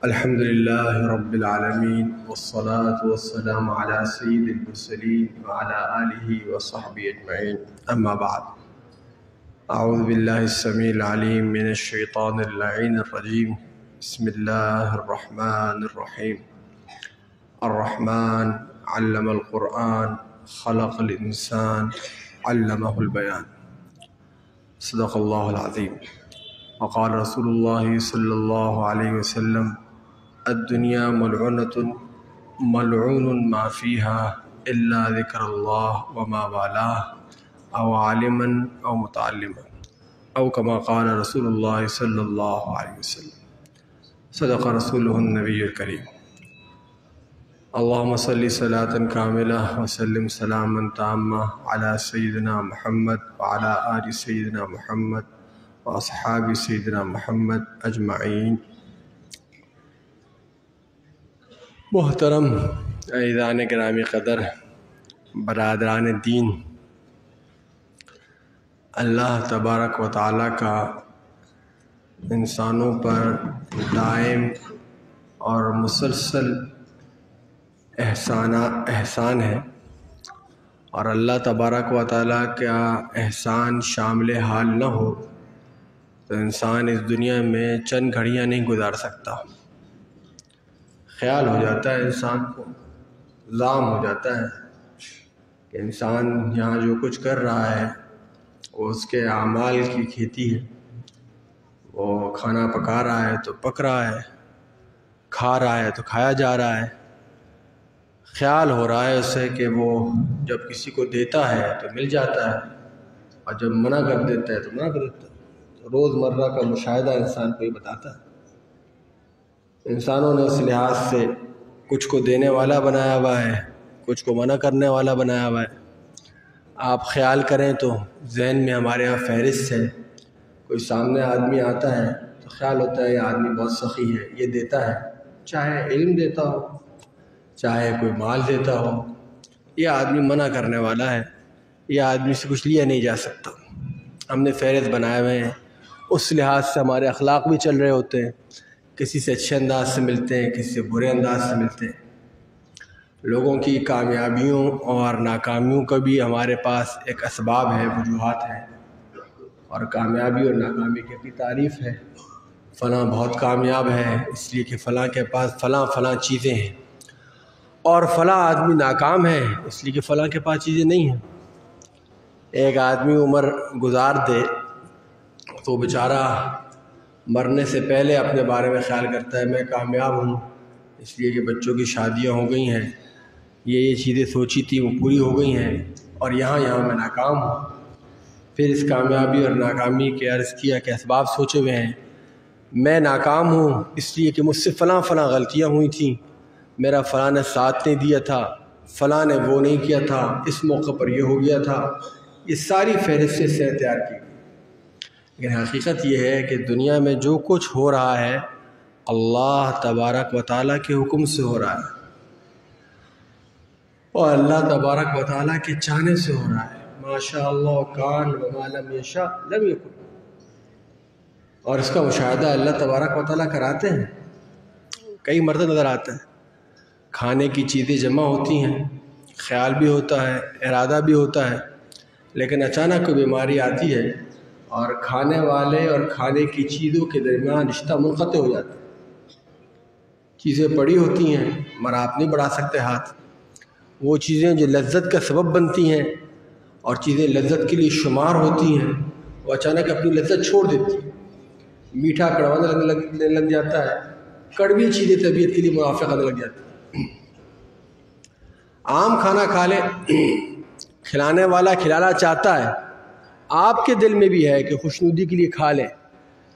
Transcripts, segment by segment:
الحمد لله رب العالمين والصلاة والسلام على سيد المرسلين وعلى آله وصحبه أجمعين. أما بعد، أعوذ بالله السميع العليم من الشيطان اللعين الرجيم. بسم الله الرحمن الرحيم. الرحمن علم القرآن خلق الإنسان علمه البيان. صدق الله العظيم. وقال رسول الله صلى الله عليه وسلم: الدنيا ملعونة ملعون ما فيها إلا ذكر الله وما والاه أو عالما أو متعلما أو كما قال رسول الله صلى الله عليه وسلم. صدق رسوله النبي الكريم. اللهم صل صلاة كاملة وسلم سلاما تاما على سيدنا محمد وعلى آل سيدنا محمد وأصحاب سيدنا محمد أجمعين. محترم عزیزان گرامی قدر، برادران دین، اللہ تبارک و تعالیٰ کا انسانوں پر دائم اور مسلسل احسان ہے، اور اللہ تبارک و تعالیٰ کا احسان شامل حال نہ ہو تو انسان اس دنیا میں چند گھڑیاں نہیں گزار سکتا۔ خیال ہو جاتا ہے انسان کو، لام ہو جاتا ہے کہ انسان یہاں جو کچھ کر رہا ہے وہ اس کے اعمال کی کھیتی ہے۔ وہ کھانا پکا رہا ہے تو پک رہا ہے، کھا رہا ہے تو کھایا جا رہا ہے۔ خیال ہو رہا ہے اسے کہ وہ جب کسی کو دیتا ہے تو مل جاتا ہے، اور جب منع کر دیتا ہے تو منع کر دیتا ہے۔ روزمرہ کا مشاہدہ انسان کو یہ بتاتا ہے۔ انسانوں نے اس لحاظ سے کچھ کو دینے والا بنایا ہوا ہے، کچھ کو منع کرنے والا بنایا ہوا ہے۔ آپ خیال کریں تو ذہن میں ہمارے یہاں فہرست ہے، کوئی سامنے آدمی آتا ہے تو خیال ہوتا ہے یہ آدمی بہت سخی ہے، یہ دیتا ہے، چاہے علم دیتا ہو، چاہے کوئی مال دیتا ہو۔ یہ آدمی منع کرنے والا ہے، یہ آدمی سے کچھ لیا نہیں جا سکتا۔ ہم نے فہرست بنائے ہوئے ہیں، اس لحاظ سے ہمارے اخلاق بھی چل رہے ہوتے ہیں۔ کسی سے اچھے انداز سے ملتے ہیں، کسی سے برے انداز سے ملتے ہیں۔ لوگوں کی کامیابیوں اور ناکامیوں کا بھی ہمارے پاس ایک اسباب ہے، وجوہات ہیں، اور کامیابی اور ناکامی کی اپنی تعریف ہے۔ فلاں بہت کامیاب ہے اس لیے کہ فلاں کے پاس فلاں چیزیں ہیں، اور فلاں آدمی ناکام ہے اس لیے کہ فلاں کے پاس چیزیں نہیں ہیں۔ ایک آدمی عمر گزار دے تو بیچارہ مرنے سے پہلے اپنے بارے میں خیال کرتا ہے، میں کامیاب ہوں اس لیے کہ بچوں کی شادیاں ہو گئی ہیں، یہ چیزیں سوچی تھی وہ پوری ہو گئی ہیں، اور یہاں میں ناکام ہوں۔ پھر اس کامیابی اور ناکامی کے عرض کیا کہ اسباب سوچے ہوئے ہیں۔ میں ناکام ہوں اس لیے کہ مجھ سے فلاں غلطیاں ہوئی تھیں، میرا فلاں نے ساتھ نہیں دیا تھا، فلاں نے وہ نہیں کیا تھا، اس موقع پر یہ ہو گیا تھا۔ یہ ساری فہرستیں سے تیار کی، لیکن حقیقت یہ ہے کہ دنیا میں جو کچھ ہو رہا ہے اللہ تبارک و تعالیٰ کے حکم سے ہو رہا ہے، اور اللہ تبارک و تعالیٰ کے چاہنے سے ہو رہا ہے۔ ما شاء اللہ کان وما لم یشاء لم یکن، اور اس کا مشاہدہ اللہ تبارک و تعالیٰ کراتے ہیں۔ کئی مرتبہ نظر آتا ہے، کھانے کی چیزیں جمع ہوتی ہیں، خیال بھی ہوتا ہے، ارادہ بھی ہوتا ہے، لیکن اچانک کوئی بیماری آتی ہے اور کھانے والے اور کھانے کی چیزوں کے درمیان رشتہ منقطع ہو جاتا ہے۔ چیزیں پڑی ہوتی ہیں مگر آپ نہیں بڑھا سکتے ہاتھ۔ وہ چیزیں جو لذت کا سبب بنتی ہیں اور چیزیں لذت کے لیے شمار ہوتی ہیں، وہ اچانک اپنی لذت چھوڑ دیتی ہیں۔ میٹھا کڑوانے لگ جاتا ہے، کڑوی چیزیں طبیعت کے لیے موافق آنے لگ جاتی ہیں۔ عام کھانا کھا لیں، کھلانے والا کھلانا چاہتا ہے، آپ کے دل میں بھی ہے کہ خوشنودی کے لیے کھا لیں،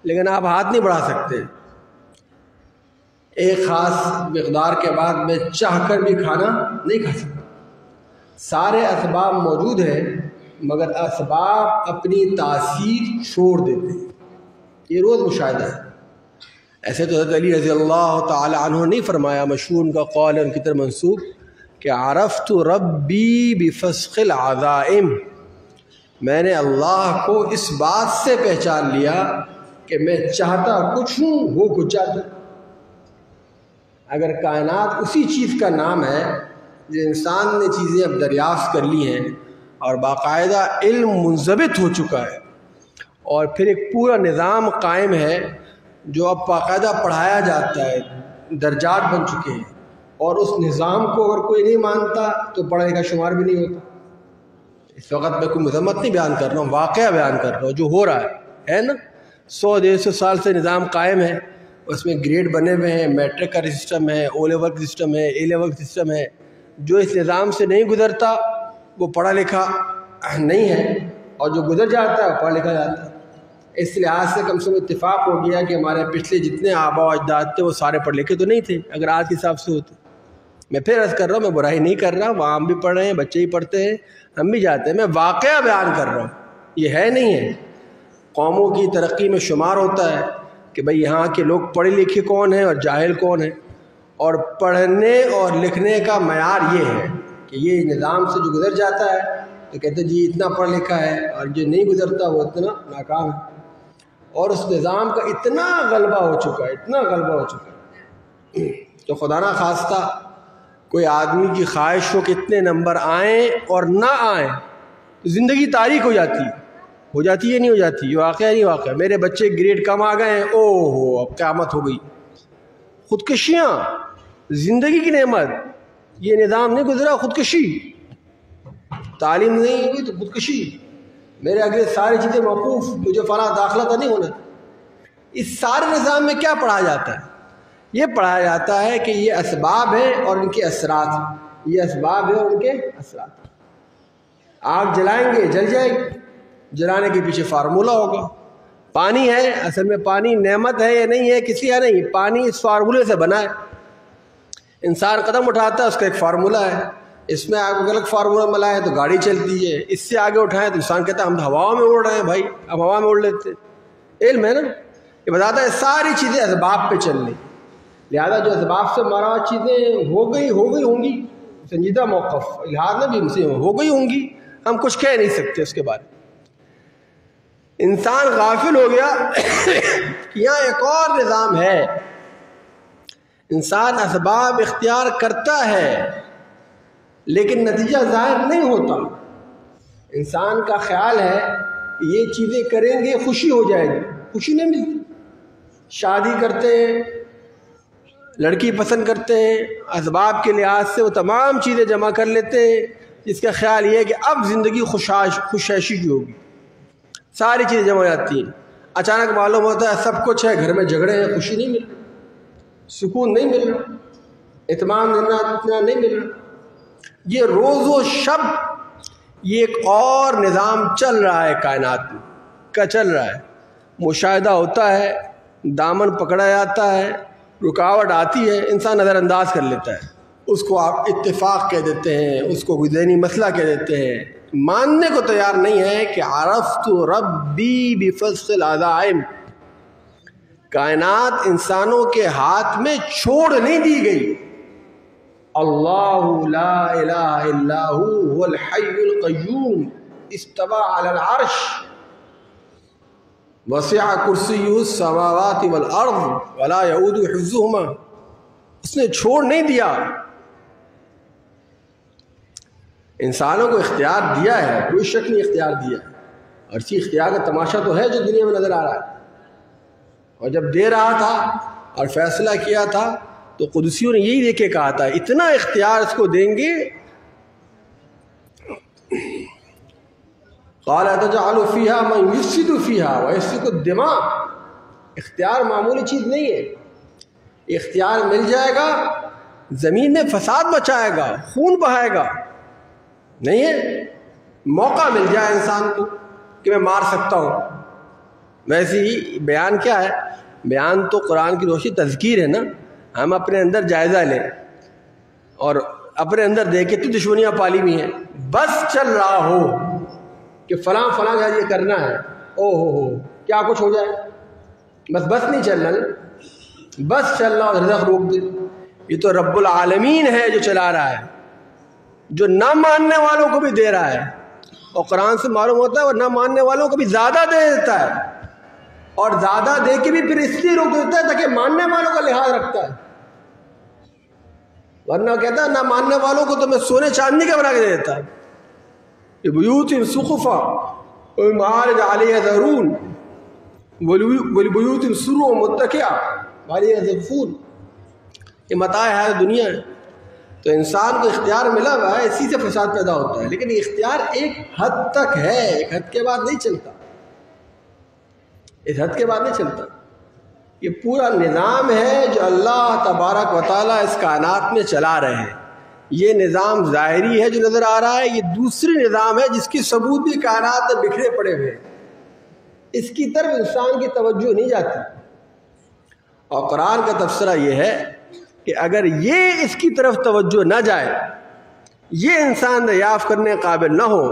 لیکن آپ ہاتھ نہیں بڑھا سکتے۔ ایک خاص مقدار کے بعد میں چاہ کر بھی کھانا نہیں کھا سکتا۔ سارے اسباب موجود ہیں مگر اسباب اپنی تاثیر چھوڑ دیتے ہیں۔ یہ روز مشاہدہ ہے۔ ایسے تو حضرت علی رضی اللہ تعالی عنہ نہیں فرمایا، مشہور ان کا قول ہے ان کی طرف منسوب، کہ عرفت ربی بفسخ العزائم، میں نے اللہ کو اس بات سے پہچان لیا کہ میں چاہتا کچھ ہوں وہ کچھ چاہتا۔ اگر کائنات اسی چیز کا نام ہے جو انسان نے چیزیں اب دریافت کر لی ہیں اور باقاعدہ علم منضبط ہو چکا ہے، اور پھر ایک پورا نظام قائم ہے جو اب باقاعدہ پڑھایا جاتا ہے، درجات بن چکے ہیں، اور اس نظام کو اگر کوئی نہیں مانتا تو پڑھنے کا شمار بھی نہیں ہوتا۔ اس وقت میں کوئی مذمت نہیں بیان کر رہا ہوں، واقعہ بیان کر رہا ہوں جو ہو رہا ہے نا۔ 100-150 سال سے نظام قائم ہے، اس میں گریڈ بنے ہوئے ہیں، میٹرک کا سسٹم ہے، او لیول کا سسٹم ہے، اے لیول کا سسٹم ہے۔ جو اس نظام سے نہیں گزرتا وہ پڑھا لکھا نہیں ہے، اور جو گزر جاتا ہے وہ پڑھا لکھا جاتا ہے۔ اس لحاظ سے کم سے کم اتفاق ہو گیا کہ ہمارے پچھلے جتنے آباء و اجداد تھے وہ سارے پڑھ لکھے تو نہیں تھے اگر آج کے حساب سے ہوتے۔ میں پھر عرض کر رہا ہوں، میں برائی نہیں کر رہا، وہاں ہم بھی پڑھ رہے ہیں، بچے ہی پڑھتے ہیں، ہم بھی جاتے ہیں، میں واقعہ بیان کر رہا ہوں، یہ ہے نہیں ہے۔ قوموں کی ترقی میں شمار ہوتا ہے کہ بھئی یہاں کے لوگ پڑھے لکھے کون ہیں اور جاہل کون ہیں، اور پڑھنے اور لکھنے کا معیار یہ ہے کہ یہ نظام سے جو گزر جاتا ہے تو کہتے ہیں جی اتنا پڑھ لکھا ہے، اور جو نہیں گزرتا وہ اتنا ناکام ہے۔ اور اس نظام کا اتنا غلبہ ہو چکا ہے، اتنا غلبہ ہو چکا ہے تو خدا نہ خواستہ کوئی آدمی کی خواہش ہو کہ اتنے نمبر آئیں اور نہ آئیں، زندگی تاریک ہو جاتی ہے نہیں ہو جاتی، یہ واقعہ نہیں واقعہ۔ میرے بچے گریڈ کم آ گئے ہیں، او ہو اب قیامت ہو گئی۔ خودکشیاں زندگی کی نعمت، یہ نظام نہیں گزرا، خودکشی، تعلیم نہیں ہوئی تو خودکشی، میرے اگلے ساری چیزیں موقوف، مجھے فلاں داخلہ تو نہیں ہونا۔ اس سارے نظام میں کیا پڑھا جاتا ہے؟ یہ پڑھا جاتا ہے کہ یہ اسباب ہیں اور ان کے اثرات ہیں، یہ اسباب ہیں اور ان کے اثرات۔ آگ جلائیں گے جل جائے گی، جلانے کے پیچھے فارمولہ ہوگا۔ پانی ہے، اصل میں پانی نعمت ہے یا نہیں ہے کسی کا نہیں، پانی اس فارمولے سے بنا ہے۔ انسان قدم اٹھاتا ہے، اس کا ایک فارمولہ ہے، اس میں آپ غلط فارمولہ ملائیں تو گاڑی چلتی ہے، اس سے آگے اٹھائیں تو انسان کہتا ہے ہم تو ہوا میں اڑ رہے ہیں بھائی، اب ہوا میں اڑ لیتے۔ علم ہے نا، یہ بتاتا ہے ساری چیزیں اسباب پہ چلنے، لہذا جو اسباب سے مراد چیزیں ہو گئی ہوں گی، سنجیدہ موقف لہٰذا بھی ہم سے ہو گئی ہوں گی، ہم کچھ کہہ نہیں سکتے اس کے بارے میں۔ انسان غافل ہو گیا کہ یہاں ایک اور نظام ہے، انسان اسباب اختیار کرتا ہے لیکن نتیجہ ظاہر نہیں ہوتا۔ انسان کا خیال ہے کہ یہ چیزیں کریں گے خوشی ہو جائے گی، خوشی نہیں ملتی۔ شادی کرتے ہیں، لڑکی پسند کرتے ہیں، اسباب کے لحاظ سے وہ تمام چیزیں جمع کر لیتے ہیں، جس کا خیال یہ ہے کہ اب زندگی خوشیشی کی ہوگی، ساری چیزیں جمع ہو جاتی ہیں۔ اچانک معلوم ہوتا ہے سب کچھ ہے، گھر میں جھگڑے ہیں، خوشی نہیں مل رہی، سکون نہیں مل رہا، اطمینان نہیں مل رہا۔ یہ روز و شب یہ ایک اور نظام چل رہا ہے، کائنات میں کا چل رہا ہے، مشاہدہ ہوتا ہے، دامن پکڑا جاتا ہے، رکاوٹ آتی ہے، انسان نظر انداز کر لیتا ہے، اس کو آپ اتفاق کہہ دیتے ہیں، اس کو کوئی ذہنی مسئلہ کہہ دیتے ہیں، ماننے کو تیار نہیں ہے کہ عرفت ربی بفسخ العزائم، کائنات انسانوں کے ہاتھ میں چھوڑ نہیں دی گئی۔ اللہ لا الہ الا هو الحی القیوم استوى علی العرش وسع کرسیہ السماوات والارض ولا یؤوده حفظہما، اس نے چھوڑ نہیں دیا۔ انسانوں کو اختیار دیا ہے، کوئی شک نہیں اختیار دیا ہے، اور اسی اختیار کا تماشا تو ہے جو دنیا میں نظر آ رہا ہے۔ اور جب دے رہا تھا اور فیصلہ کیا تھا تو قدسیوں نے یہی دیکھ کے کہا تھا اتنا اختیار اس کو دیں گے، قال اتجعل فیہا من یفسد فیہا ویسفک الدماء، اختیار معمولی چیز نہیں ہے، اختیار مل جائے گا زمین میں فساد مچائے گا، خون بہائے گا، نہیں ہے موقع مل جائے انسان کو کہ میں مار سکتا ہوں۔ ویسے ہی بیان کیا ہے؟ بیان تو قرآن کی روشنی تذکیر ہے نا، ہم اپنے اندر جائزہ لیں اور اپنے اندر دیکھیں تو دشمنیاں پالی ہوئی ہیں، بس چل رہا ہو کہ فلاں فلاں کا یہ کرنا ہے، او ہو کیا کچھ ہو جائے، بس نہیں چل رہا، بس چل رہا اور رزق روک دے۔ یہ تو رب العالمین ہے جو چلا رہا ہے، جو نہ ماننے والوں کو بھی دے رہا ہے، اور قرآن سے معلوم ہوتا ہے وہ نہ ماننے والوں کو بھی زیادہ دے دیتا ہے، اور زیادہ دے کے بھی پھر اس لیے روک دیتا ہے تاکہ ماننے والوں کا لحاظ رکھتا ہے۔ ورنہ کہتا ہے نہ ماننے والوں کو تو میں سونے چاندی کا بنا کے دے دیتا. بیوت سقفا ومعارج علیہ ذرون ولبیوت سرور متکئا علیہ ذرفون. یہ متاع ہے دنیا ہے. تو انسان کو اختیار ملا ہوا ہے, اسی سے فساد پیدا ہوتا ہے. لیکن اختیار ایک حد تک ہے, ایک حد کے بعد نہیں چلتا, اس حد کے بعد نہیں چلتا. یہ پورا نظام ہے جو اللہ تبارک و تعالیٰ اس کائنات میں چلا رہے ہیں. یہ نظام ظاہری ہے جو نظر آ رہا ہے, یہ دوسری نظام ہے جس کی ثبوت بھی کائنات میں بکھرے پڑے ہوئے ہیں. اس کی طرف انسان کی توجہ نہیں جاتی. اور قرآن کا تبصرہ یہ ہے کہ اگر یہ اس کی طرف توجہ نہ جائے, یہ انسان دریافت کرنے قابل نہ ہو,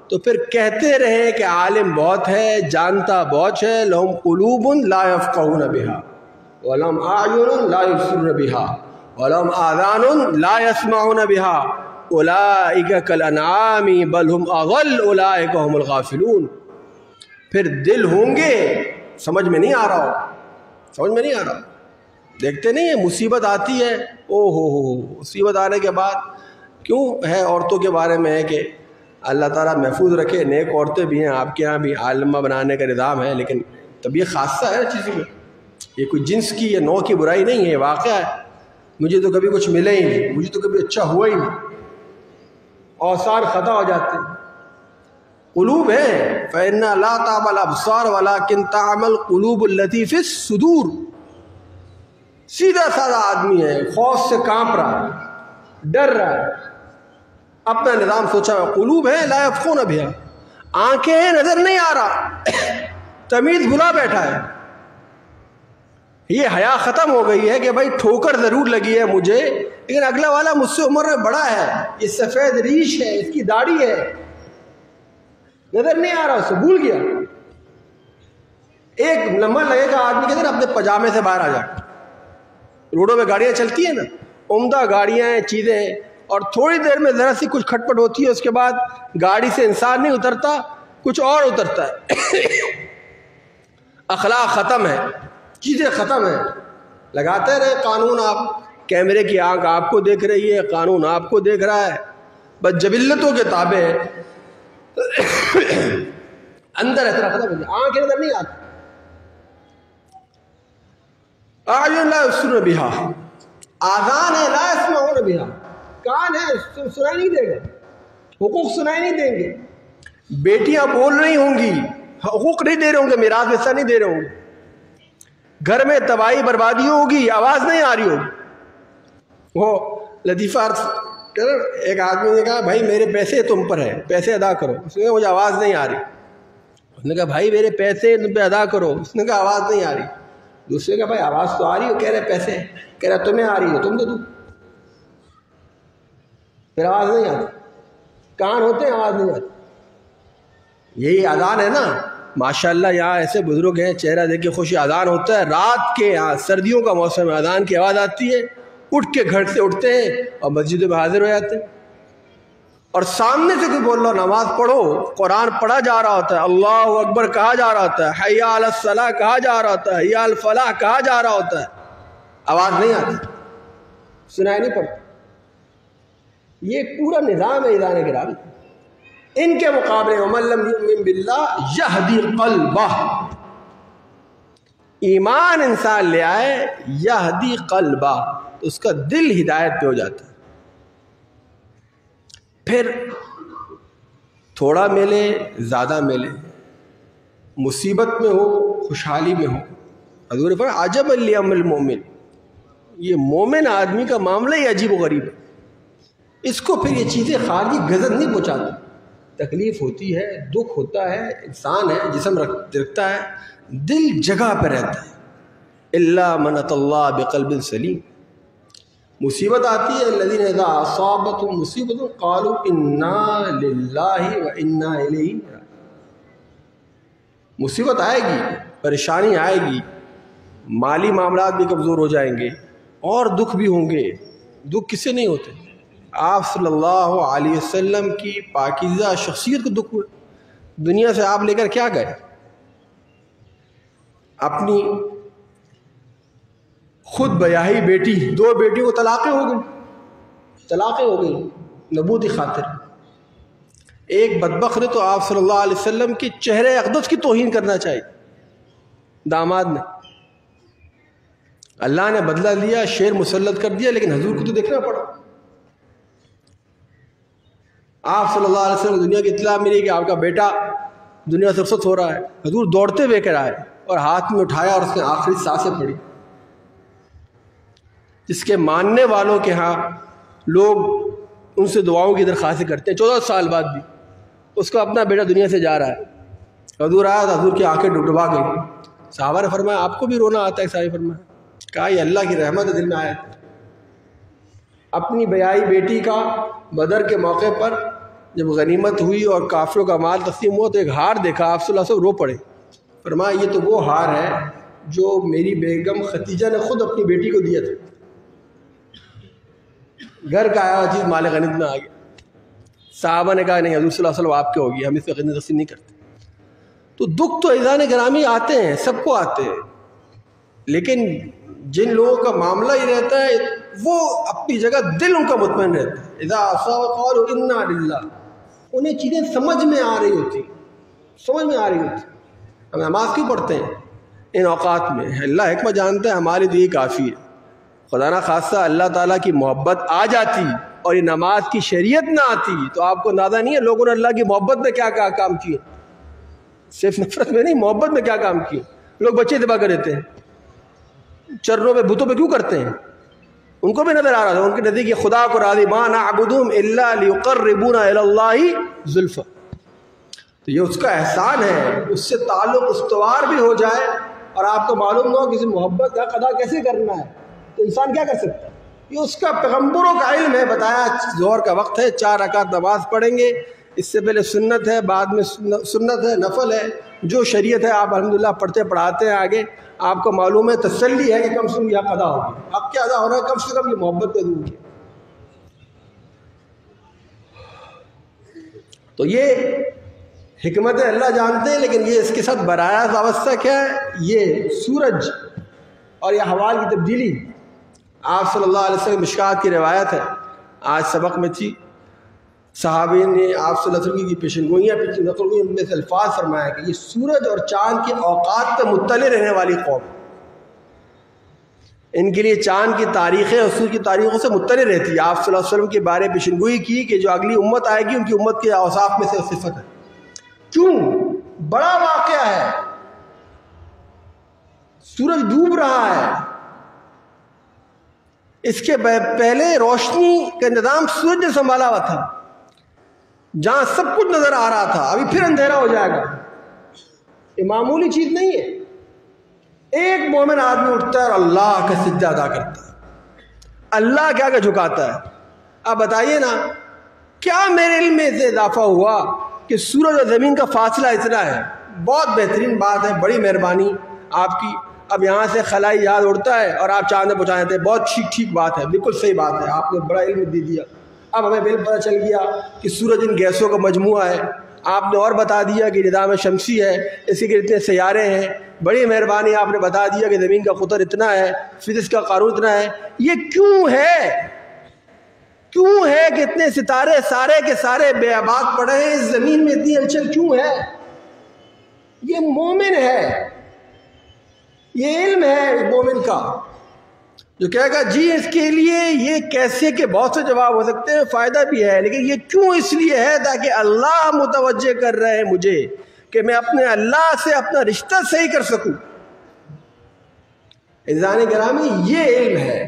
تو پھر کہتے رہے کہ عالم بہت ہے, جانتا بہت ہے. لہم قلوب لا یفقہون بہا ولہم اعین لا یبصرون بہا ولہم آذان لا یسمعون بہا اولئک کالانعام بل ہم اضل اولئک هم الغافلون. پھر دل ہوں گے, سمجھ میں نہیں آ رہا ہو, سمجھ میں نہیں آ رہا. دیکھتے نہیں ہے مصیبت آتی ہے, او ہو مصیبت آنے کے بعد کیوں ہے عورتوں کے بارے میں ہے کہ اللہ تعالیٰ محفوظ رکھے, نیک عورتیں بھی ہیں آپ کے ہاں بھی, عالمہ بنانے کا نظام ہے. لیکن طبیعت خاصہ ہے چیزوں میں, یہ کوئی جنس کی یا نوع کی برائی نہیں ہے, واقعہ ہے. مجھے تو کبھی کچھ ملے ہی نہیں, مجھے تو کبھی اچھا ہوا ہی نہیں, اوصار خطا ہو جاتے ہیں. قلوب ہے فإنها لا تعمى الأبصار ولكن تعمى القلوب التي في الصدور. سیدھا سادہ آدمی ہے, خوف سے کانپ رہا ہے, ڈر رہا ہے, اپنا نظام سوچا ہوا. قلوب ہے لا یفقہون بہا, آنکھیں ہیں نظر نہیں آ رہا, تمیز بھلا بیٹھا ہے. یہ حیا ختم ہو گئی ہے کہ بھائی ٹھوکر ضرور لگی ہے مجھے, لیکن اگلا والا مجھ سے عمر میں بڑا ہے, یہ سفید ریش ہے, اس کی داڑھی ہے, نظر نہیں آ رہا, اسے بھول گیا. ایک لمحہ لگے گا آدمی کے اندر اپنے پجامے سے باہر آ جا. روڈوں میں گاڑیاں چلتی ہیں نا, عمدہ گاڑیاں ہیں, چیزیں ہیں, اور تھوڑی دیر میں ذرا سی کچھ کھٹپٹ ہوتی ہے, اس کے بعد گاڑی سے انسان نہیں اترتا, کچھ اور اترتا ہے. اخلاق ختم ہے, چیزیں ختم ہیں. لگاتے رہے قانون, آپ کیمرے کی آنکھ آپ کو دیکھ رہی ہے, قانون آپ کو دیکھ رہا ہے, بس جبلتوں کے تابع ہے. اندر ہے طرح ختم ہو گیا, آنکھ اندر نہیں آتی. اعین لا یبصرون بہا, آذان ہے لا یسمعون بہا, کان ہے سنائی نہیں دے گا, حقوق سنائی نہیں دیں گے. بیٹیاں بول رہی ہوں گی, حقوق نہیں دے رہے ہوں گے, میراث حصہ نہیں دے رہے ہوں گے. گھر میں تباہی بربادی ہوگی, آواز نہیں آ رہی ہوگی. وہ لطیفہ ایک آدمی نے کہا بھائی میرے پیسے تم پر ہیں, پیسے ادا کرو. اس نے کہا مجھے آواز نہیں آ رہی. اس نے کہا بھائی میرے پیسے تم پہ ادا کرو. اس نے کہا آواز نہیں آ رہی. دوسرے کا بھائی آواز تو آ رہی ہو, کہہ رہے پیسے, کہہ رہا تمہیں آ رہی ہو تم دے دو. پھر آواز نہیں آتی, کان ہوتے ہیں آواز نہیں آتی. یہی اذان ہے نا, ماشاءاللہ یہاں ایسے بزرگ ہیں, چہرہ دیکھ کے خوشی. اذان ہوتا ہے رات کے, یہاں سردیوں کا موسم ہے, اذان کی آواز آتی ہے, اٹھ کے گھر سے اٹھتے ہیں اور مسجد میں حاضر ہو جاتے ہیں. اور سامنے سے کوئی بول رہا نماز پڑھو, قرآن پڑھا جا رہا ہوتا ہے, اللہ اکبر کہا جا رہا ہوتا ہے, حی علی الصلاح کہا جا رہا ہوتا ہے, حی علی الفلاح کہا جا رہا ہوتا ہے, آواز نہیں آتی, سنائی نہیں پڑتی. یہ پورا نظام ہے اذان گرامی. ان کے مقابلے ومن لم یؤمن باللہ یہدی قلبہ, ایمان انسان لے آئے, یہدی قلبہ, اس کا دل ہدایت پہ ہو جاتا ہے. پھر تھوڑا ملے زیادہ ملے, مصیبت میں ہو خوشحالی میں ہو. حضور فرمایا عجب لامر المؤمن, یہ مومن آدمی کا معاملہ ہی عجیب و غریب ہے. اس کو پھر یہ چیزیں خارجی غضب نہیں پہنچاتی. تکلیف ہوتی ہے, دکھ ہوتا ہے, انسان ہے, جسم رکھتا ہے, دل جگہ پہ رہتا ہے. الا من اتى اللہ بقلب سلیم. مصیبت آتی ہے, الذین اذا اصابتهم مصیبت قالوا انا للہ وانا الیہ راجعون. مصیبت آئے گی, پریشانی آئے گی, مالی معاملات بھی کمزور ہو جائیں گے, اور دکھ بھی ہوں گے. دکھ کسے نہیں ہوتے؟ آپ صلی اللہ علیہ وسلم کی پاکیزہ شخصیت کو دکھ ہوئے. دنیا سے آپ لے کر کیا گئے؟ اپنی خود بیاہی بیٹی, 2 بیٹیوں کو طلاقیں ہو گئی, طلاقیں ہو گئی نبوت کی خاطر. ایک بدبخت نے تو آپ صلی اللہ علیہ وسلم کے چہرے اقدس کی توہین کرنا چاہیے. داماد نے اللہ نے بدلہ لیا، شیر مسلط کر دیا، لیکن حضور کو تو دیکھنا پڑا. آپ صلی اللہ علیہ وسلم دنیا کی اطلاع ملی کہ آپ کا بیٹا دنیا سے رخصت ہو رہا ہے. حضور دوڑتے ہوئے کر آئے اور ہاتھ میں اٹھایا اور اس نے آخری سانسیں پڑھی. جس کے ماننے والوں کے ہاں لوگ ان سے دعاؤں کی درخواستیں کرتے ہیں، 14 سال بعد بھی اس کا اپنا بیٹا دنیا سے جا رہا ہے. حضور آیا تو حضور کی آنکھیں ڈبڈبا گئی. صحابہ نے فرمایا آپ کو بھی رونا آتا ہے؟ صحابہ نے فرمایا کہا یہ اللہ کی رحمت ہے، دل میں آیا. اپنی بیائی بیٹی کا بدر کے موقع پر جب غنیمت ہوئی اور کافروں کا مال تقسیم ہوا تو ایک ہار دیکھا، آپ صلی اللہ علیہ وسلم رو پڑے. فرمایا یہ تو وہ ہار ہے جو میری بیگم ختیجہ نے خود اپنی بیٹی کو دیا تھا. گھر کا آیا چیز مال غنیمت میں آ گیا. صحابہ نے کہا نہیں حضور صلی اللہ علیہ وسلم آپ کے ہوگی، ہم اس میں غنیمت تقسیم نہیں کرتے. تو دکھ تو عزیزان گرامی آتے ہیں، سب کو آتے ہیں، لیکن جن لوگوں کا معاملہ ہی رہتا ہے وہ اپنی جگہ دل ان کا مطمئن رہتا ہے. اذا اصاب قالوا انا للہ، انہیں چیزیں سمجھ میں آ رہی ہوتی. ہم نماز کیوں پڑھتے ہیں ان اوقات میں؟ اللہ حکمت جانتا ہے، ہمارے لیے کافی ہے. خدا نہ خاصہ اللہ تعالیٰ کی محبت آ جاتی اور یہ نماز کی شریعت نہ آتی تو آپ کو اندازہ نہیں ہے لوگوں نے اللہ کی محبت میں کیا کیا کام کیے. صرف نفرت میں نہیں، محبت میں کیا کام کیے. لوگ بچے ذبح کر دیتے ہیں، چرنوں پہ بتوں پہ کیوں کرتے ہیں؟ ان کو بھی نظر آ رہا تھا، ان کے نزدیک یہ خدا کو راضی، ما نعبدہم الا لیقربونا الی اللہ زلفی. تو یہ اس کا احسان ہے، اس سے تعلق استوار بھی ہو جائے اور آپ کو معلوم نہ ہو کسی محبت کا قضا کیسے کرنا ہے تو انسان کیا کر سکتا ہے؟ یہ اس کا پیغمبروں کا علم ہے. بتایا ظہر کا وقت ہے، 4 رکعت نماز پڑھیں گے، اس سے پہلے سنت ہے، بعد میں سنت ہے، نفل ہے، جو شریعت ہے آپ الحمدللہ پڑھتے پڑھاتے ہیں. آگے آپ کو معلوم ہے، تسلی ہے کہ کم سے کم یہ ادا ہوگی. اب کیا ادا ہو رہا ہے؟ کم سے کم یہ محبت کا دور ہے. تو یہ حکمت اللہ جانتے ہیں، لیکن یہ اس کے ساتھ براہ راست وابستہ کیا ہے؟ یہ سورج اور یہ حوال کی تبدیلی. آپ صلی اللہ علیہ وسلم مشکات کی روایت ہے، آج سبق میں تھی، صحابی نے آپ صلی اللہ علیہ وسلم کی پیشن گوئیاں نقل ہوئی، ان میں سے الفاظ فرمایا کہ یہ سورج اور چاند کے اوقات پہ مطلع رہنے والی قوم، ان کے لیے چاند کی تاریخیں اور سورج کی تاریخوں سے مطلع رہتی ہے. آپ صلی اللہ علیہ وسلم کے بارے پیشن گوئی کی کہ جو اگلی امت آئے گی ان کی امت کے اوصاف میں سے صفت ہے. کیوں؟ بڑا واقعہ ہے، سورج ڈوب رہا ہے. اس کے پہلے روشنی کا انتظام سورج نے سنبھالا ہوا تھا، جہاں سب کچھ نظر آ رہا تھا، ابھی پھر اندھیرا ہو جائے گا. یہ معمولی چیز نہیں ہے. ایک مومن آدمی اٹھتا ہے اور اللہ کا سجدہ ادا کرتا ہے، اللہ کیا جھکاتا ہے. اب بتائیے نا، کیا میرے علم میں سے اضافہ ہوا کہ سورج اور زمین کا فاصلہ اتنا ہے؟ بہت بہترین بات ہے، بڑی مہربانی آپ کی. اب یہاں سے خلائی جہاز اڑتا ہے اور آپ چاند میں پہنچا دیتے ہیں، بہت ٹھیک بات ہے، بالکل صحیح بات ہے، آپ نے بڑا علم دے دیا. اب ہمیں بالکل پتہ چل گیا کہ سورج ان گیسوں کا مجموعہ ہے. آپ نے اور بتا دیا کہ نظام شمسی ہے، اسی کے اتنے سیارے ہیں. بڑی مہربانی آپ نے بتا دیا کہ زمین کا قطر اتنا ہے، فزکس کا قانون اتنا ہے. یہ کیوں ہے کہ اتنے ستارے سارے کے سارے بے آباد پڑے ہیں؟ اس زمین میں اتنی ہلچل کیوں ہے؟ یہ مومن ہے، یہ علم ہے مومن کا، جو کہے گا جی اس کے لیے یہ کیسے کے بہت سے جواب ہو سکتے ہیں، فائدہ بھی ہے، لیکن یہ کیوں اس لیے ہے تاکہ اللہ متوجہ کر رہے ہیں مجھے کہ میں اپنے اللہ سے اپنا رشتہ صحیح کر سکوں. عزیزان گرامی، یہ علم ہے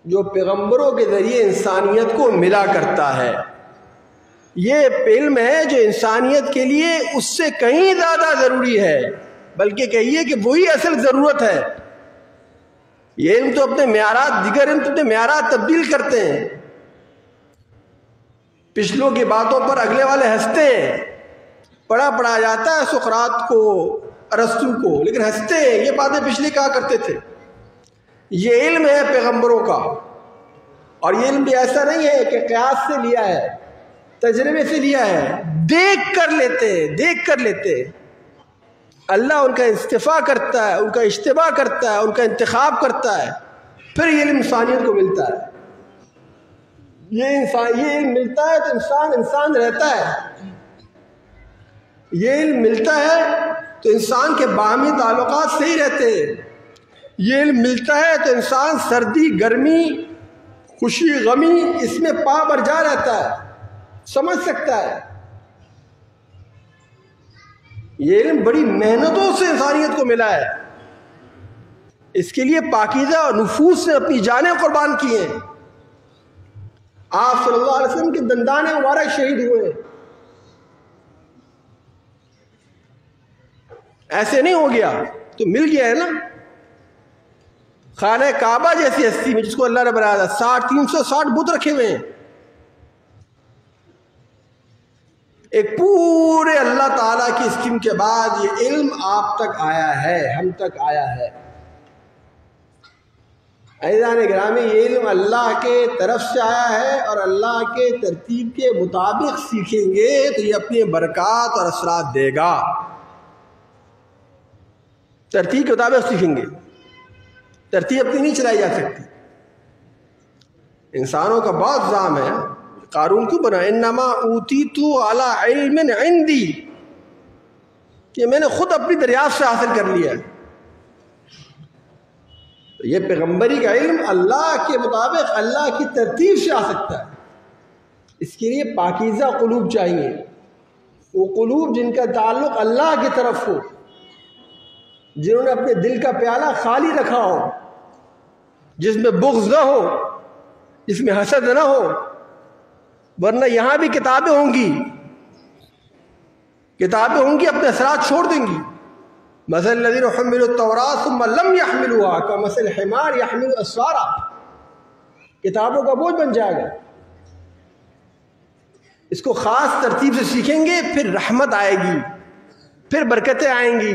جو پیغمبروں کے ذریعے انسانیت کو ملا کرتا ہے. یہ علم ہے جو انسانیت کے لیے اس سے کہیں زیادہ ضروری ہے، بلکہ کہیے کہ وہی اصل ضرورت ہے. یہ علم تو اپنے معیارات، دیگر علم تو اپنے معیارات تبدیل کرتے ہیں. پچھلوں کی باتوں پر اگلے والے ہنستے ہیں. پڑھا جاتا ہے سقراط کو، ارسطو کو، لیکن ہنستے ہیں، یہ باتیں پچھلے کہا کرتے تھے. یہ علم ہے پیغمبروں کا، اور یہ علم بھی ایسا نہیں ہے کہ قیاس سے لیا ہے، تجربے سے لیا ہے. دیکھ کر لیتے اللہ ان کا استفاء کرتا ہے، ان کا اجتباء کرتا ہے، ان کا انتخاب کرتا ہے، پھر یہ علم انسانیت کو ملتا ہے. یہ علم ملتا ہے تو انسان رہتا ہے. یہ علم ملتا ہے تو انسان کے باہمی تعلقات صحیح رہتے ہیں. یہ علم ملتا ہے تو انسان سردی گرمی خوشی غمی اس میں پا بھر جا رہتا ہے، سمجھ سکتا ہے. یہ علم بڑی محنتوں سے انسانیت کو ملا ہے. اس کے لیے پاکیزہ نفوس نے اپنی جانیں قربان کی ہیں. آپ صلی اللہ علیہ وسلم کے دندان مبارک شہید ہوئے. ایسے نہیں ہو گیا تو مل گیا ہے نا. خانہ کعبہ جیسی ہستی میں جس کو اللہ نے بنایا تھا 360 بت رکھے ہوئے ہیں. ایک پورے اللہ تعالیٰ کی اسکیم کے بعد یہ علم آپ تک آیا ہے، ہم تک آیا ہے. عزیزان گرامی، یہ علم اللہ کے طرف سے آیا ہے اور اللہ کے ترتیب کے مطابق سیکھیں گے تو یہ اپنی برکات اور اثرات دے گا. ترتیب کے مطابق سیکھیں گے، ترتیب اپنی نہیں چلائی جا سکتی. انسانوں کا بہت الزام ہے، قارون کیوں بنا انما اوتیت علی علم عندی، کہ میں نے خود اپنی دریافت سے حاصل کر لیا ہے. یہ پیغمبری کا علم اللہ کے مطابق اللہ کی ترتیب سے آ سکتا ہے. اس کے لیے پاکیزہ قلوب چاہیے، وہ قلوب جن کا تعلق اللہ کی طرف ہو، جنہوں نے اپنے دل کا پیالہ خالی رکھا ہو، جس میں بغض نہ ہو، جس میں حسد نہ ہو. ورنہ یہاں بھی کتابیں ہوں گی اپنے اثرات چھوڑ دیں گی. مثل الذین حملوا التوراۃ ثم لم يحملوها كمثل الحمار يحمل اسفارا. کتابوں کا بوجھ بن جائے گا. اس کو خاص ترتیب سے سیکھیں گے، پھر رحمت آئے گی، پھر برکتیں آئیں گی،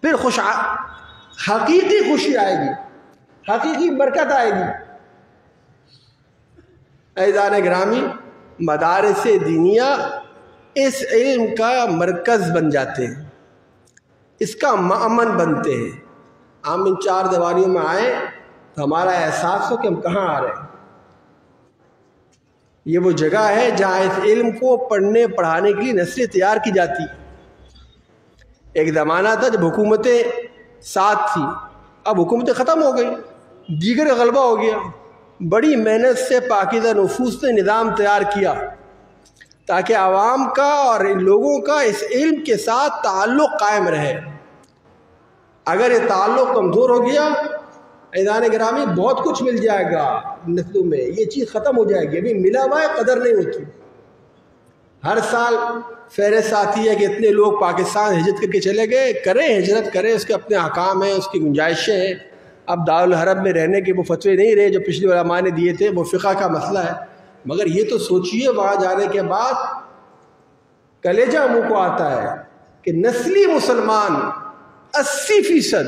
پھر حقیقی خوشی آئے گی، حقیقی برکت آئے گی. عزیزان گرامی، مدارس دینیہ اس علم کا مرکز بن جاتے ہیں، اس کا مأمن بنتے ہیں. ہم ان 4 دیواریوں میں آئیں تو ہمارا احساس ہو کہ ہم کہاں آ رہے ہیں. یہ وہ جگہ ہے جہاں اس علم کو پڑھنے پڑھانے کے لیے نسلیں تیار کی جاتی. ایک زمانہ تھا جب حکومتیں ساتھ تھیں، اب حکومتیں ختم ہو گئی، دیگر غلبہ ہو گیا. بڑی محنت سے پاکیزہ نفوس نے نظام تیار کیا تاکہ عوام کا اور ان لوگوں کا اس علم کے ساتھ تعلق قائم رہے. اگر یہ تعلق کمزور ہو گیا، عزیزان گرامی، بہت کچھ مل جائے گا نسلوں میں، یہ چیز ختم ہو جائے گی. ابھی ملا ہوا ہے، قدر نہیں ہوتی. ہر سال فہرست آتی ہے کہ اتنے لوگ پاکستان ہجرت کر کے چلے گئے. کریں ہجرت کریں، اس کے اپنے احکام ہیں، اس کی گنجائشیں ہیں. اب دارالحرم میں رہنے کے وہ فتوے نہیں رہے جو پچھلی علماء نے دیے تھے، وہ فقہ کا مسئلہ ہے. مگر یہ تو سوچئے وہاں جانے کے بعد کلیجہ منہ کو آتا ہے کہ نسلی مسلمان 80%،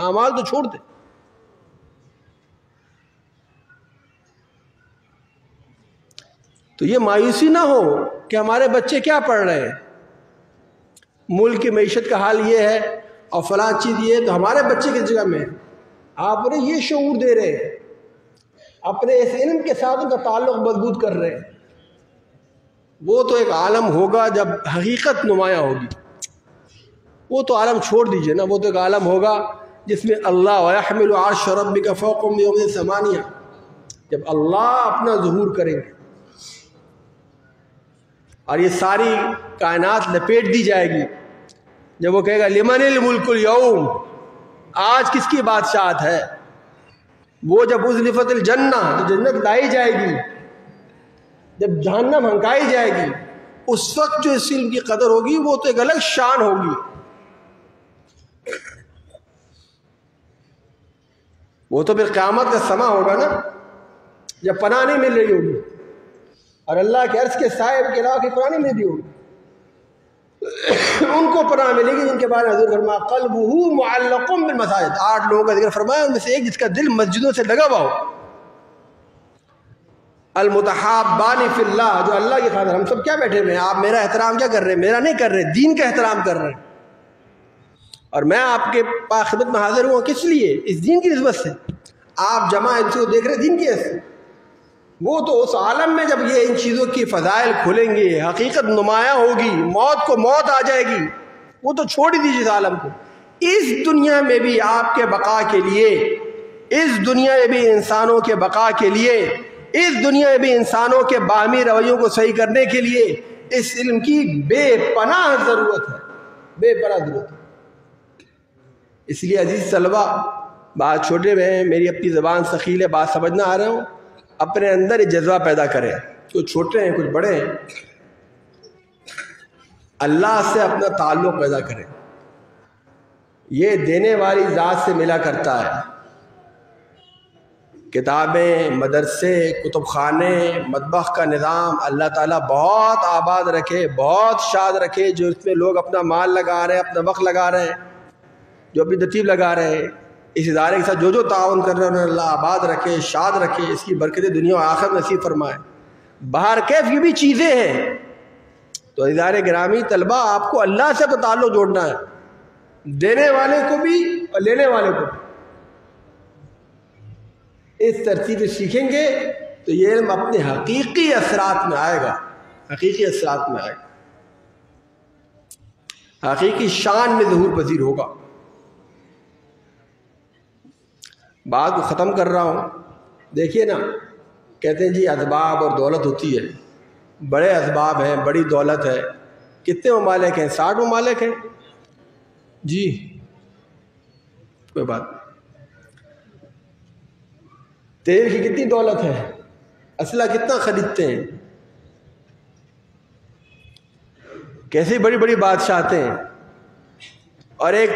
اعمال تو چھوڑ دے. تو یہ مایوسی نہ ہو کہ ہمارے بچے کیا پڑھ رہے ہیں، ملک کی معیشت کا حال یہ ہے اور فلاں چیز یہ ہے، تو ہمارے بچے کس جگہ میں. آپ انہیں یہ شعور دے رہے ہیں، اپنے اس علم کے ساتھ ان کا تعلق مضبوط کر رہے ہیں. وہ تو ایک عالم ہوگا جب حقیقت نمایاں ہوگی. وہ تو عالم چھوڑ دیجئے نا، وہ تو ایک عالم ہوگا جس میں اللہ وَيَحْمِلُ عَرْشَ رَبِّكَ فَوْقَهُمْ يَوْمَئِذٍ ثَمَانِيَةٌ، جب اللہ اپنا ظہور کریں گے اور یہ ساری کائنات لپیٹ دی جائے گی. جب وہ کہے گا لمن الملک اليوم، آج کس کی بادشاہت ہے. وہ جب ازلفت الجنہ، تو جنت لائی جائے گی، جب جہنم ہنکائی جائے گی، اس وقت جو اس علم کی قدر ہوگی وہ تو ایک الگ شان ہوگی. وہ تو پھر قیامت کا سما ہوگا نا، جب پناہ نہیں مل رہی ہوگی اور اللہ کے عرش کے سائے کے علاوہ کی پناہ نہیں مل رہی ہوگی. ان کو پناہ ملے گی جن کے بارے میں حضور فرمایا قلبہ معلق بالمساجد. 8 لوگوں کا ذکر فرمایا، ان میں سے ایک جس کا دل مسجدوں سے لگا ہوا ہو. المتحابان فی اللہ، جو اللہ کی خاطر. ہم سب کیا بیٹھے ہوئے ہیں، آپ میرا احترام کیا کر رہے ہیں، میرا نہیں کر رہے، دین کا احترام کر رہے ہیں. اور میں آپ کے پاس خدمت میں حاضر ہوں کس لیے؟ اس دین کی نسبت سے۔ آپ جمع ان سے دیکھ رہے دین کی حیثیت سے، وہ تو اس عالم میں جب یہ ان چیزوں کی فضائل کھلیں گے، حقیقت نمایاں ہوگی، موت کو موت آ جائے گی، وہ تو چھوڑ ہی دیجیے اس عالم کو۔ اس دنیا میں بھی آپ کے بقا کے لیے، اس دنیا میں بھی انسانوں کے بقا کے لیے، اس دنیا میں بھی انسانوں کے باہمی رویوں کو صحیح کرنے کے لیے اس علم کی بے پناہ ضرورت ہے، بے پناہ ضرورت ہے۔ اس لیے عزیز طلبہ، بات چھوٹے میں ہیں، میری اپنی زبان ثقیل ہے، بات سمجھ نہ آ رہے ہوں، اپنے اندر یہ جذبہ پیدا کریں، کچھ چھوٹے ہیں کچھ بڑے ہیں، اللہ سے اپنا تعلق پیدا کریں۔ یہ دینے والی ذات سے ملا کرتا ہے۔ کتابیں، مدرسے، کتب خانے، مطبخ کا نظام اللہ تعالیٰ بہت آباد رکھے، بہت شاد رکھے، جو اس میں لوگ اپنا مال لگا رہے ہیں، اپنا وقت لگا رہے ہیں، جو اپنی ترتیب لگا رہے ہیں، اس ادارے کے ساتھ جو جو تعاون کر رہے ہیں، انہیں اللہ آباد رکھے، شاد رکھے، اس کی برکتیں دنیا و آخرت نصیب فرمائے۔ باہر کیف یہ بھی چیزیں ہیں، تو ادارے گرامی طلبہ آپ کو اللہ سے تو تعلق جوڑنا ہے، دینے والے کو بھی اور لینے والے کو بھی۔ اس ترتیب سے سیکھیں گے تو یہ علم اپنے حقیقی اثرات میں آئے گا، حقیقی اثرات میں آئے گا، حقیقی شان میں ظہور پذیر ہوگا۔ بات کو ختم کر رہا ہوں۔ دیکھیے نا، کہتے ہیں جی اسباب اور دولت ہوتی ہے، بڑے اسباب ہیں، بڑی دولت ہے۔ کتنے ممالک ہیں؟ 60 ممالک ہیں جی، کوئی بات نہیں۔ تیل کی کتنی دولت ہے، اسلحہ کتنا خریدتے ہیں، کیسی بڑی بڑی بادشاہتیں ہیں، اور ایک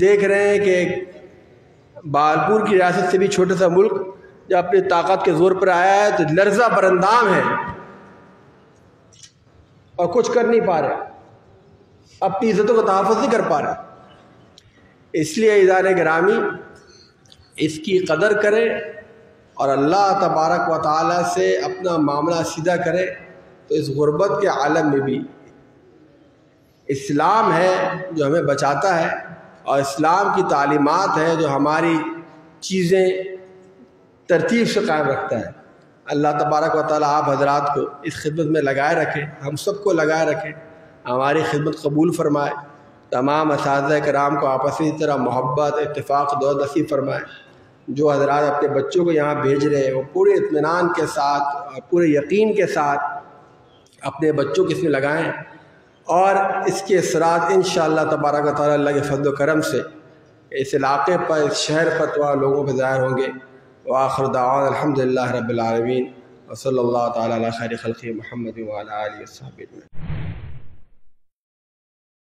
دیکھ رہے ہیں کہ بالپور کی ریاست سے بھی چھوٹا سا ملک جب اپنی طاقت کے زور پر آیا ہے تو لرزہ برندام ہے اور کچھ کر نہیں پا رہے، اپنی عزتوں کا تحفظ نہیں کر پا رہے۔ اس لیے ادارے گرامی اس کی قدر کرے اور اللہ تبارک و تعالیٰ سے اپنا معاملہ سیدھا کرے، تو اس غربت کے عالم میں بھی اسلام ہے جو ہمیں بچاتا ہے، اور اسلام کی تعلیمات ہیں جو ہماری چیزیں ترتیب سے قائم رکھتا ہے۔ اللہ تبارک و تعالیٰ آپ حضرات کو اس خدمت میں لگائے رکھے، ہم سب کو لگائے رکھے، ہماری خدمت قبول فرمائے، تمام اساتذہ کرام کو آپس میں اس طرح محبت، اتفاق، دعا نصیب فرمائے۔ جو حضرات اپنے بچوں کو یہاں بھیج رہے ہیں وہ پورے اطمینان کے ساتھ اور پورے یقین کے ساتھ اپنے بچوں کو اس میں لگائیں، اور اس کے اثرات انشاءاللہ تبارک و تعالیٰ اللہ کے فضل و کرم سے اس علاقے پر، اس شہر پر تمام لوگوں پہ ظاہر ہوں گے۔ وآخر دعوانا الحمدللہ رب العالمین، وصلی اللہ تعالیٰ علی خیر خلقہ محمد وعلی آلہ وصحبہ اجمعین۔